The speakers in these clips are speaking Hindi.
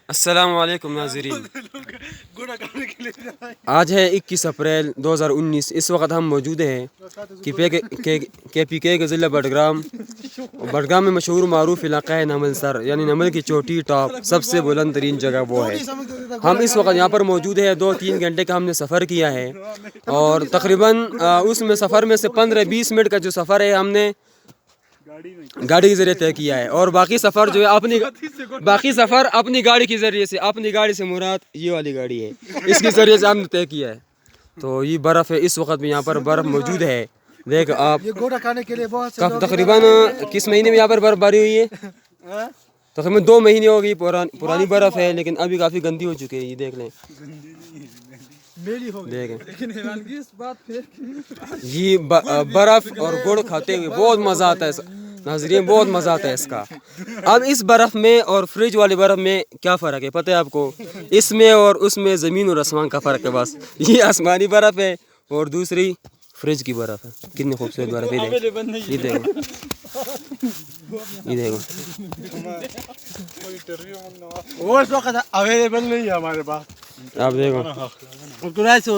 अस्सलाम वालेकुम नाज़रीन। आज है 21 अप्रैल 2019। इस वक्त हम मौजूद हैं KPK के ज़िला बडगाम में मशहूर मारूफ इलाका है नमल सर, यानी नमल की चोटी टॉप सबसे बुलंद तरीन जगह वो है। हम इस वक्त यहाँ पर मौजूद है। 2-3 घंटे का हमने सफ़र किया है और तकरीबन उसमें सफ़र में से 15-20 मिनट का जो सफ़र है हमने गाड़ी के ज़रिए तय किया है, और बाकी सफ़र जो है अपनी गाड़ी के ज़रिए से, अपनी गाड़ी से मुराद ये वाली गाड़ी है, इसके ज़रिए से हमने तय किया है। तो ये बर्फ़ है, इस वक्त में यहाँ पर बर्फ़ मौजूद है। देख आप, ये घोड़ा खाने के लिए बहुत तकरीबन किस महीने में यहाँ पर बर्फ़बारी हुई है? तकरीबन 2 महीने हो गई। पुरानी बर्फ़ है लेकिन अभी काफ़ी गंदी हो चुकी है। ये देख लें, देखें ये बर्फ़ और गुड़ खाते हुए बहुत मज़ा आता है नाज़रीन, बहुत मज़ा आता है इसका। अब इस बर्फ़ में और फ्रिज वाली बर्फ़ में क्या फ़र्क है पता है आपको? इसमें और उसमें ज़मीन और आसमान का फ़र्क है बस। ये आसमानी बर्फ़ है और दूसरी फ्रिज की बर्फ़ है। कितनी खूबसूरत बर्फ़ है, ये देखो, ये देखो। वो इस वक्त अवेलेबल नहीं है हमारे पास। आप देखो,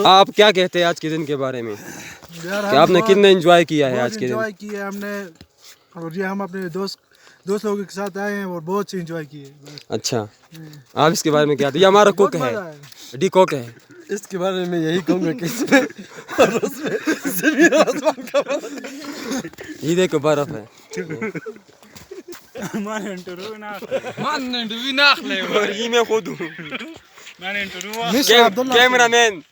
आप क्या कहते हैं आज के दिन के बारे में? कि आपने कितना एंजॉय किया है आज के दिन? एंजॉय किया हमने, और ये हम अपने दोस्त लोगों के साथ आए हैं और बहुत एंजॉय किए। अच्छा, आप इसके बारे में क्या? ये हमारा कुक है, डी कुक है। इसके बारे में यही कहूँगा कि इसमें और उसमें ज़मीन और आसमान का फर्क। ये देखो बर्फ़ है। और ये मैं खुद हूँ, कैमरामैन।